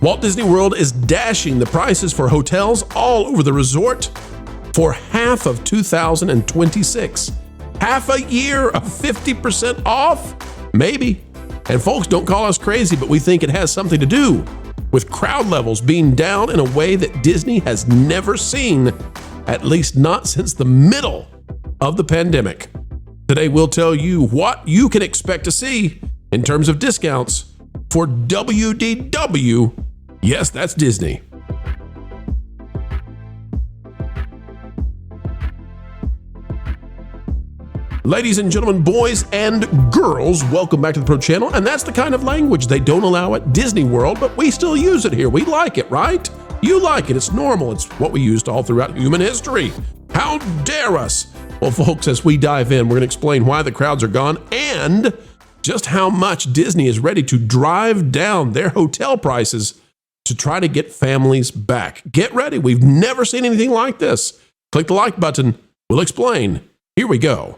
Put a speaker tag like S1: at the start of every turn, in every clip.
S1: Walt Disney World is dashing the prices for hotels all over the resort for half of 2026. Half a year of 50% off? Maybe. And folks, don't call us crazy, but we think it has something to do with crowd levels being down in a way that Disney has never seen, at least not since the middle of the pandemic. Today, we'll tell you what you can expect to see in terms of discounts for WDW. Yes, that's Disney. Ladies and gentlemen, boys and girls, welcome back to the Pro Channel. And that's the kind of language they don't allow at Disney World, but we still use it here. We like it, right? You like it. It's normal. It's what we used all throughout human history. How dare us? Well, folks, as we dive in, we're going to explain why the crowds are gone and just how much Disney is ready to drive down their hotel prices to try to get families back. Get ready. We've never seen anything like this. Click the like button. We'll explain. Here we go.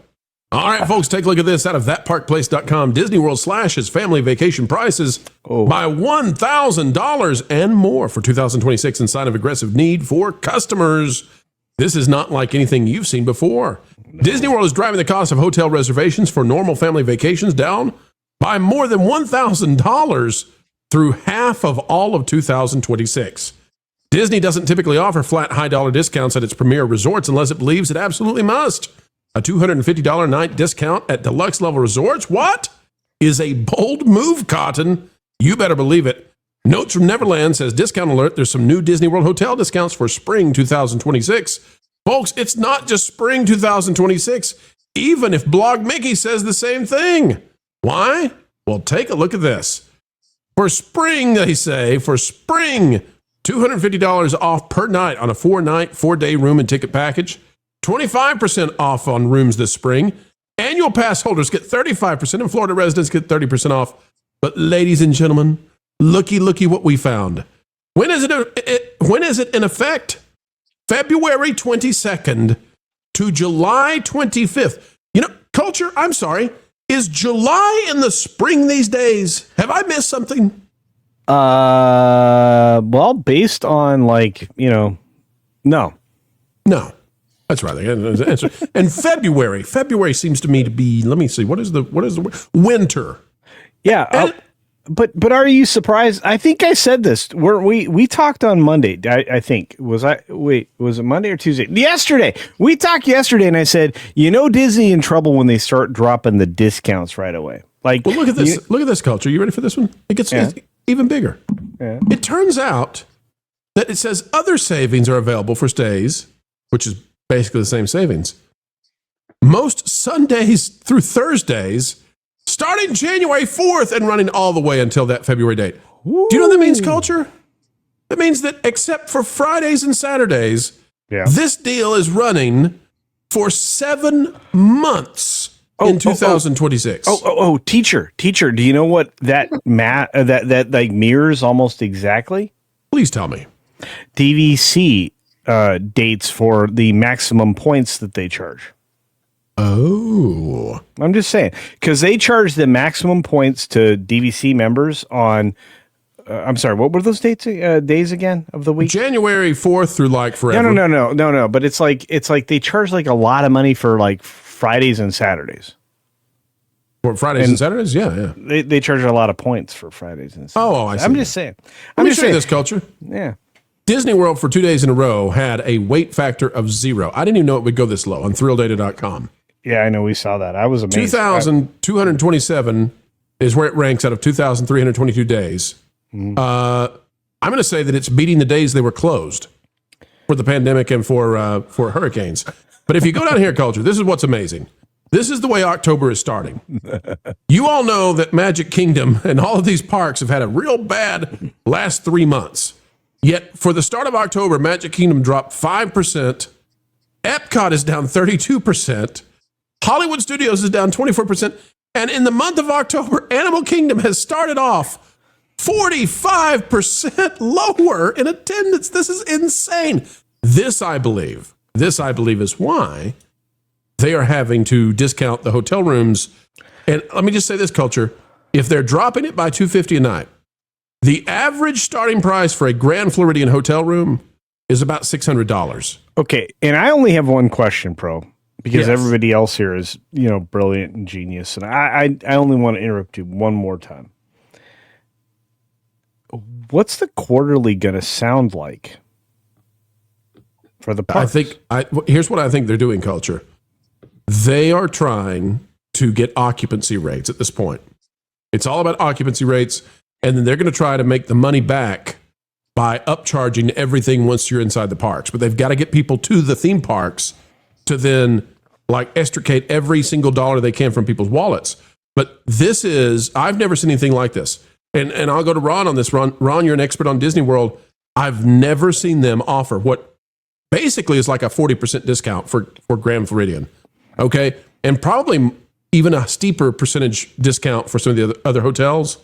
S1: All right, folks, take a look at this out of thatparkplace.com. Disney World slashes family vacation prices by $1,000 and more for 2026 in sign of aggressive need for customers. This is not like anything you've seen before. Disney World is driving the cost of hotel reservations for normal family vacations down by more than $1,000 through half of all of 2026. Disney doesn't typically offer flat high-dollar discounts at its premier resorts unless it believes it absolutely must. A $250 night discount at deluxe level resorts? What? Is a bold move, Cotton. You better believe it. Notes from Neverland says, discount alert, there's some new Disney World hotel discounts for spring 2026. Folks, it's not just spring 2026, even if Blog Mickey says the same thing. Why? Well, take a look at this. For spring, they say, for spring, $250 off per night on a 4-night, 4-day room and ticket package. 25% off on rooms this spring. Annual pass holders get 35%, and Florida residents get 30% off. But ladies and gentlemen, looky what we found. When is it in effect? February 22nd to July 25th. You know, Culture, I'm sorry, is July in the spring these days? Have I missed something?
S2: Well, based on no.
S1: That's right. And February seems to me to be, let me see, what is the word? Winter.
S2: Yeah. But are you surprised? I think I said this. We talked on Monday. I think was it Monday or Tuesday? Yesterday. We talked yesterday and I said, Disney in trouble when they start dropping the discounts right away. Well,
S1: look at this. Look at this, Culture. You ready for this one? It gets even bigger. Yeah. It turns out that it says other savings are available for stays, which is basically the same savings. Most Sundays through Thursdays, starting January 4th and running all the way until that February date. Ooh. Do you know what that means, Culture? That means that except for Fridays and Saturdays, this deal is running for 7 months in 2026.
S2: Teacher, do you know what that that mirrors almost exactly?
S1: Please tell me.
S2: DVC dates for the maximum points that they charge.
S1: Oh.
S2: I'm just saying, because they charge the maximum points to DVC members on, I'm sorry, what were those days again of the week?
S1: January 4th through forever.
S2: No. But it's like they charge a lot of money for Fridays and Saturdays.
S1: For Fridays and Saturdays? Yeah.
S2: They charge a lot of points for Fridays and Saturdays.
S1: Oh, I see.
S2: I'm just saying.
S1: Let me show you this, Culture.
S2: Yeah.
S1: Disney World for 2 days in a row had a wait factor of 0. I didn't even know it would go this low on thrillData.com.
S2: Yeah, I know. We saw that. I was amazed.
S1: 2,227 is where it ranks out of 2,322 days. I'm going to say that it's beating the days they were closed for the pandemic and for hurricanes. But if you go down here, Culture, this is what's amazing. This is the way October is starting. You all know that Magic Kingdom and all of these parks have had a real bad last 3 months. Yet for the start of October, Magic Kingdom dropped 5%. Epcot is down 32%. Hollywood Studios is down 24%. And in the month of October, Animal Kingdom has started off 45% lower in attendance. This is insane. This, I believe is why they are having to discount the hotel rooms. And let me just say this, Culture. If they're dropping it by $250 a night, The average starting price for a Grand Floridian hotel room is about $600.
S2: Okay, and I only have one question, Pro, because
S1: Yes.
S2: everybody else here is, brilliant and genius, and I only want to interrupt you one more time. What's the quarterly going to sound like for the parks?
S1: Here's what I think they're doing, Culture. They are trying to get occupancy rates at this point. It's all about occupancy rates, and then they're going to try to make the money back by upcharging everything once you're inside the parks. But they've got to get people to the theme parks to then extricate every single dollar they can from people's wallets. But I've never seen anything like this. And I'll go to Ron on this. Ron, you're an expert on Disney World. I've never seen them offer what basically is like a 40% discount for Grand Floridian. Okay. And probably even a steeper percentage discount for some of the other hotels.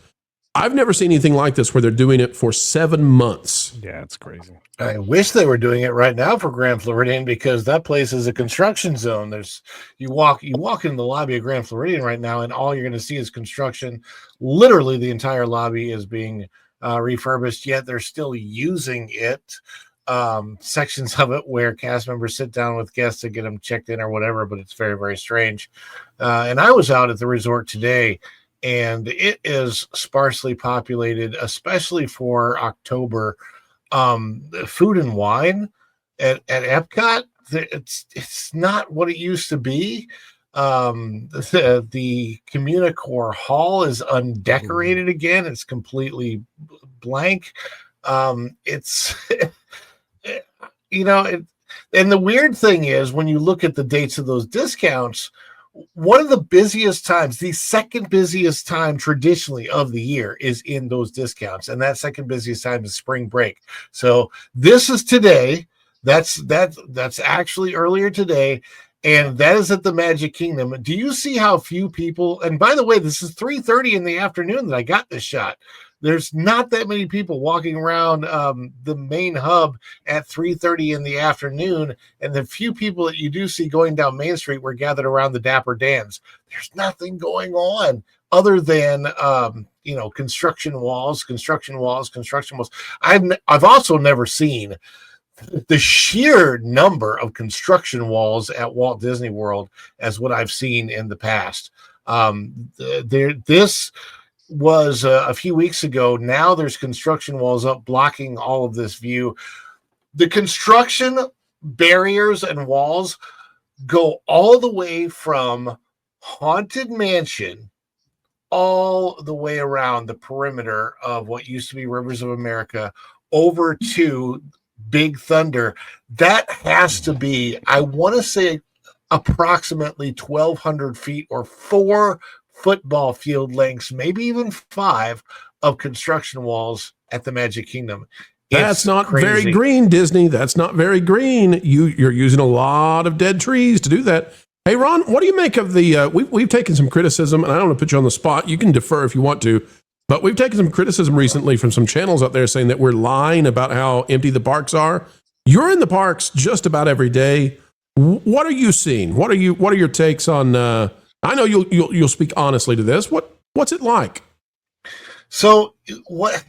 S1: I've never seen anything like this where they're doing it for 7 months.
S2: Yeah, it's crazy.
S3: I wish they were doing it right now for Grand Floridian, because that place is a construction zone. You walk in the lobby of Grand Floridian right now, and all you're going to see is construction. Literally, the entire lobby is being refurbished, yet they're still using it. Sections of it where cast members sit down with guests to get them checked in or whatever, but it's very, very strange. And I was out at the resort today, and it is sparsely populated, especially for October. Food and wine at Epcot, it's not what it used to be. The Communicore Hall is undecorated again. It's completely blank. It's and the weird thing is, when you look at the dates of those discounts, one of the busiest times, the second busiest time traditionally of the year, is in those discounts, and that second busiest time is spring break. So this is today. That's actually earlier today, and that is at the Magic Kingdom. Do you see how few people? And by the way, this is 3:30 in the afternoon that I got this shot. There's not that many people walking around the main hub at 3:30 in the afternoon, and the few people that you do see going down Main Street were gathered around the Dapper Dans. There's nothing going on other than construction walls. I've also never seen the sheer number of construction walls at Walt Disney World as what I've seen in the past. This was a few weeks ago. Now there's construction walls up blocking all of this view. The construction barriers and walls go all the way from Haunted Mansion all the way around the perimeter of what used to be Rivers of America over to Big Thunder. That has to be, I want to say, approximately 1,200 feet or 4 football field lengths, maybe even 5, of construction walls at the Magic Kingdom.
S1: That's not very green, Disney. That's not very green. You're using a lot of dead trees to do that. Hey, Ron, what do you make of the? We've taken some criticism, and I don't want to put you on the spot. You can defer if you want to, but we've taken some criticism recently from some channels out there saying that we're lying about how empty the parks are. You're in the parks just about every day. What are you seeing? What are your takes on? I know you'll speak honestly to this. What's it like?
S3: So what?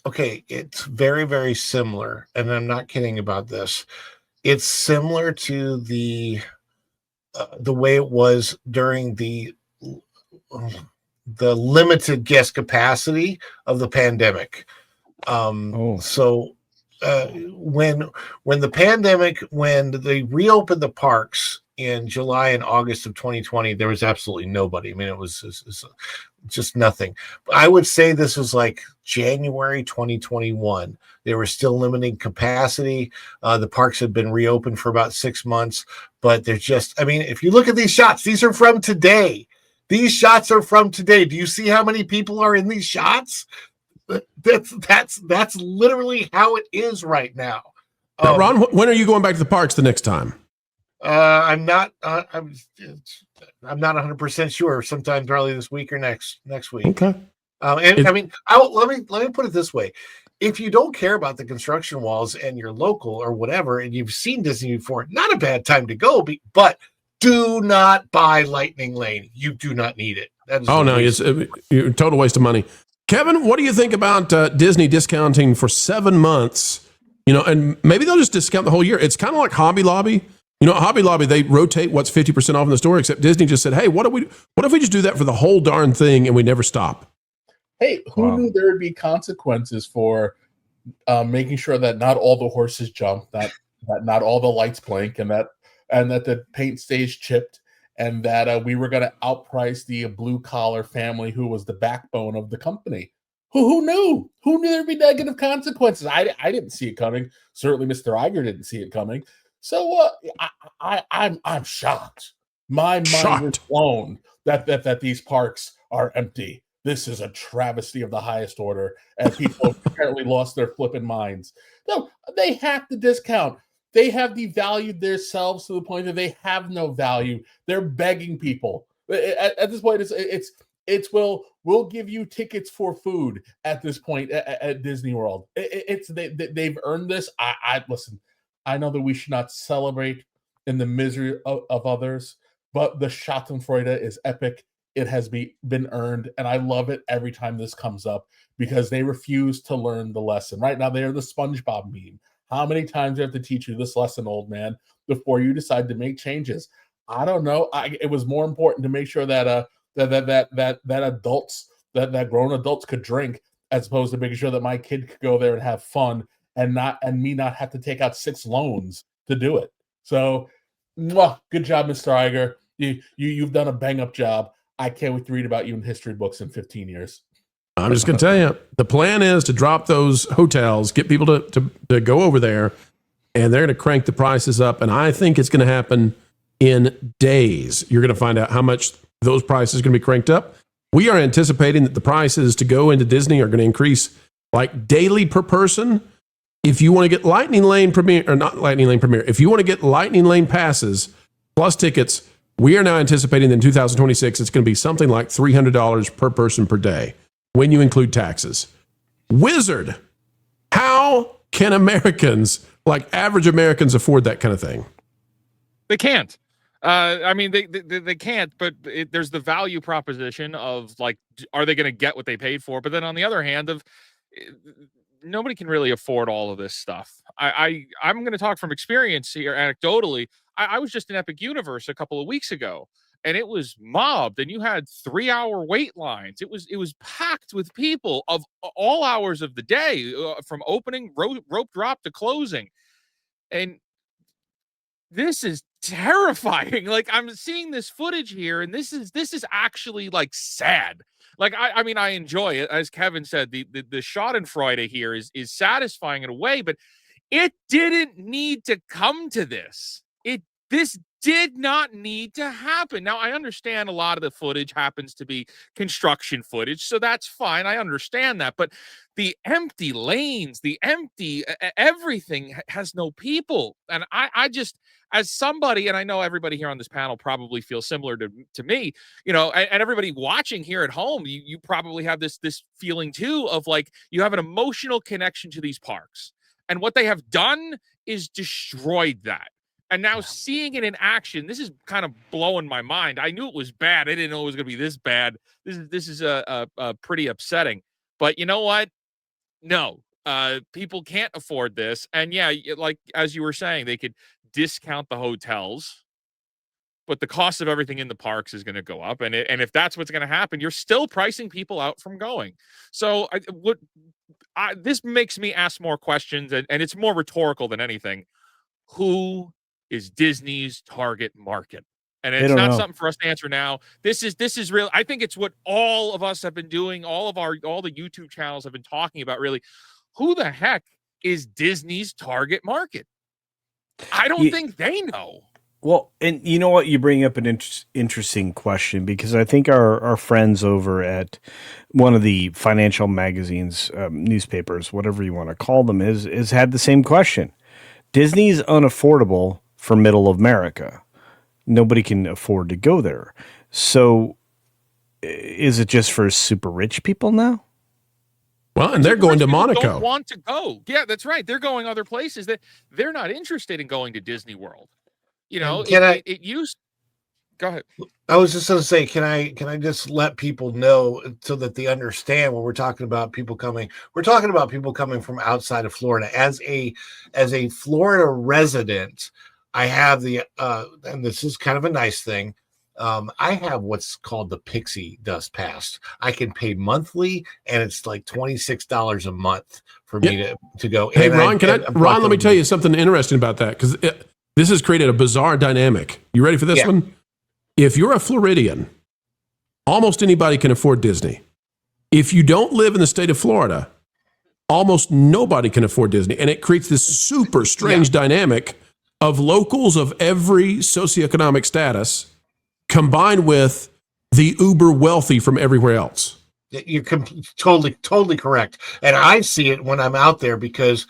S3: Okay, it's very, very similar, and I'm not kidding about this. It's similar to the way it was during the limited guest capacity of the pandemic. So when they reopened the parks in July and August of 2020, there was absolutely nobody. I mean, it was just nothing. I would say this was like January 2021. They were still limiting capacity. The parks had been reopened for about 6 months, but they're just, I mean, if you look at these shots, these are from today. These shots are from today. Do you see how many people are in these shots? That's literally how it is right now.
S1: Ron, when are you going back to the parks the next time?
S3: I'm not 100% sure. Sometime probably this week or next week.
S1: Okay.
S3: Let me put it this way: if you don't care about the construction walls and you're local or whatever, and you've seen Disney before, not a bad time to go. But do not buy Lightning Lane. You do not need it. That is
S1: it's a total waste of money. Kevin, what do you think about Disney discounting for 7 months? And maybe they'll just discount the whole year. It's kind of like Hobby Lobby. At Hobby Lobby, they rotate what's 50% off in the store, except Disney just said, hey, what if we just do that for the whole darn thing and we never stop?
S4: Hey, who knew there would be consequences for making sure that not all the horses jump, that not all the lights blink, and that the paint stays chipped, and that we were going to outprice the blue-collar family who was the backbone of the company. Who knew? Who knew there'd be negative consequences? I didn't see it coming. Certainly Mr. Iger didn't see it coming. So I'm shocked. My mind is blown that these parks are empty. This is a travesty of the highest order, and people have apparently lost their flipping minds. No, they have to discount. They have devalued themselves to the point that they have no value. They're begging people. At this point, it's we'll give you tickets for food at this point at Disney World. They've earned this. I listen. I know that we should not celebrate in the misery of others, but the Schadenfreude is epic. It has been earned, and I love it every time this comes up because they refuse to learn the lesson. Right now, they are the SpongeBob meme. How many times do I have to teach you this lesson, old man, before you decide to make changes? I don't know. It was more important to make sure that adults, that grown adults could drink, as opposed to making sure that my kid could go there and have fun and me not have to take out 6 loans to do it. So, good job, Mr. Iger. You've done a bang-up job. I can't wait to read about you in history books in 15 years.
S1: I'm just going to tell you, the plan is to drop those hotels, get people to go over there, and they're going to crank the prices up. And I think it's going to happen in days. You're going to find out how much those prices are going to be cranked up. We are anticipating that the prices to go into Disney are going to increase like daily per person. If you want to get Lightning Lane Premier, or not Lightning Lane Premier, if you want to get Lightning Lane passes plus tickets, we are now anticipating that in 2026, it's going to be something like $300 per person per day when you include taxes. Wizard, how can Americans, like average Americans, afford that kind of thing?
S5: They can't. I mean, they can't, but there's the value proposition of like, are they going to get what they paid for? But then on the other hand, nobody can really afford all of this stuff. I'm going to talk from experience here, anecdotally. I was just in Epic Universe a couple of weeks ago, and it was mobbed, and you had 3-hour wait lines. It was packed with people of all hours of the day, from opening rope drop to closing, and this is terrifying. Like, I'm seeing this footage here, and this is actually like sad. Like, I mean, I enjoy it. As Kevin said, the Schadenfreude here is satisfying in a way, but it didn't need to come to this. This did not need to happen. Now, I understand a lot of the footage happens to be construction footage, so that's fine. I understand that. But the empty lanes, the empty everything has no people. And I just, as somebody, and I know everybody here on this panel probably feels similar to me, and everybody watching here at home, you probably have this feeling too of like you have an emotional connection to these parks. And what they have done is destroyed that. And now seeing it in action, this is kind of blowing my mind. I knew it was bad. I didn't know it was going to be this bad. This is a pretty upsetting. But you know what? No, people can't afford this. And yeah, like as you were saying, they could discount the hotels, but the cost of everything in the parks is going to go up. And if that's what's going to happen, you're still pricing people out from going. So this makes me ask more questions, and it's more rhetorical than anything. Who is Disney's target market? And it's not something for us to answer now. This is real. I think it's what all of us have been doing. All the YouTube channels have been talking about, really. Who the heck is Disney's target market? I don't think they know.
S2: Well, and you know what? You bring up an interesting question, because I think our friends over at one of the financial magazines, newspapers, whatever you want to call them, is had the same question. Disney's unaffordable for middle America. Nobody can afford to go there. So is it just for super rich people now?
S1: Well, and they're going to Monaco.
S5: Don't want to go. Yeah, that's right. They're going other places that they're not interested in going to Disney World. It used. Go ahead.
S3: I was just going to say, can I just let people know so that they understand when we're talking about people coming? We're talking about people coming from outside of Florida. As a Florida resident, I have the and this is kind of a nice thing. I have what's called the Pixie Dust Pass. I can pay monthly, and it's like $26 a month for me to go.
S1: Hey,
S3: and
S1: Ron, Ron, let me tell you something interesting about that, because this has created a bizarre dynamic. You ready for this one? If you're a Floridian, almost anybody can afford Disney. If you don't live in the state of Florida, almost nobody can afford Disney. And it creates this super strange dynamic of locals of every socioeconomic status combined with the uber wealthy from everywhere else.
S3: You're totally correct. And I see it when I'm out there, because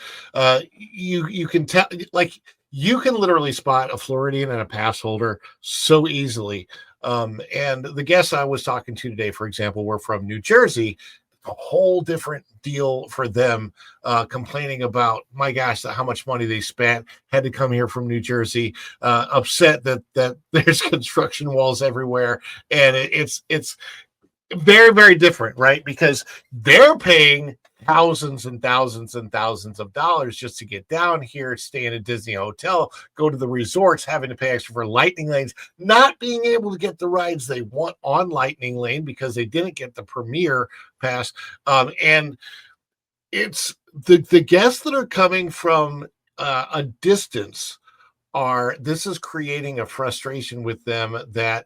S3: you can tell, like, you can literally spot a Floridian and a pass holder so easily. And the guests I was talking to today, for example, were from New Jersey. A whole different deal for them, complaining about, my gosh, how much money they spent, had to come here from New Jersey, upset that there's construction walls everywhere. And it's very, very different, right? Because they're paying thousands and thousands and thousands of dollars just to get down here, stay in a Disney hotel, go to the resorts, having to pay extra for lightning lanes, not being able to get the rides they want on Lightning Lane because they didn't get the Premier Pass. And it's the guests that are coming from a distance this is creating a frustration with them that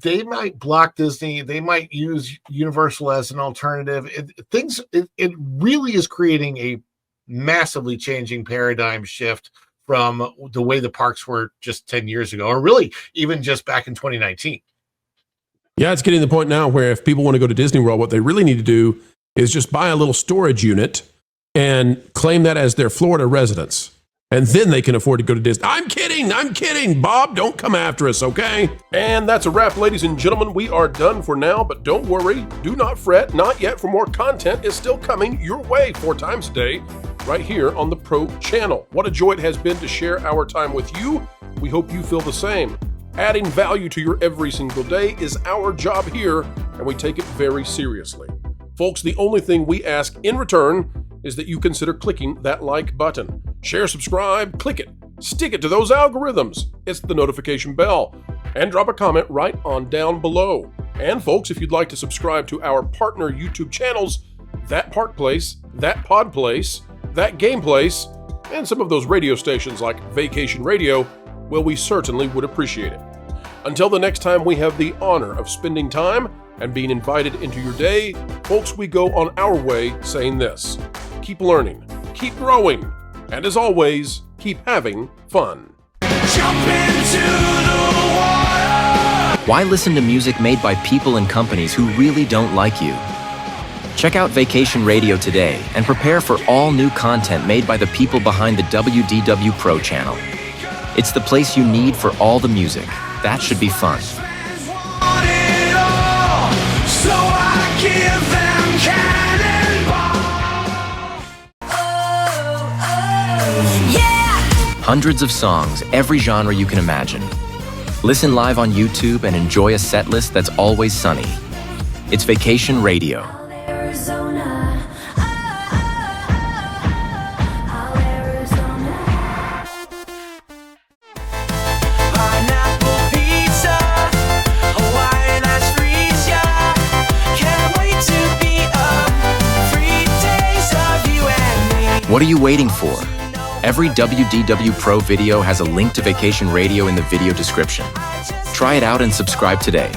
S3: they might block Disney. They might use Universal as an alternative. It really is creating a massively changing paradigm shift from the way the parks were just 10 years ago, or really even just back in 2019.
S1: Yeah, it's getting to the point now where if people want to go to Disney World, what they really need to do is just buy a little storage unit and claim that as their Florida residence. And then they can afford to go to Disney. I'm kidding. Bob, don't come after us, okay? And that's a wrap, ladies and gentlemen. We are done for now, but don't worry. Do not fret. Not yet, for more content is still coming your way 4 times a day right here on the Pro Channel. What a joy it has been to share our time with you. We hope you feel the same. Adding value to your every single day is our job here, and we take it very seriously. Folks, the only thing we ask in return is that you consider clicking that like button. Share, subscribe, click it, stick it to those algorithms. It's the notification bell. And drop a comment right on down below. And folks, if you'd like to subscribe to our partner YouTube channels, That Park Place, That Pod Place, That Game Place, and some of those radio stations like Vacation Radio, well, we certainly would appreciate it. Until the next time we have the honor of spending time and being invited into your day, folks, we go on our way saying this: keep learning, keep growing, and as always, keep having fun.
S6: Jump into the water!
S7: Why listen to music made by people and companies who really don't like you? Check out Vacation Radio today and prepare for all new content made by the people behind the WDW Pro Channel. It's the place you need for all the music. That should be fun. Hundreds of songs, every genre you can imagine. Listen live on YouTube and enjoy a set list that's always sunny. It's Vacation Radio. What are you waiting for? Every WDW Pro video has a link to Vacation Radio in the video description. Try it out and subscribe today.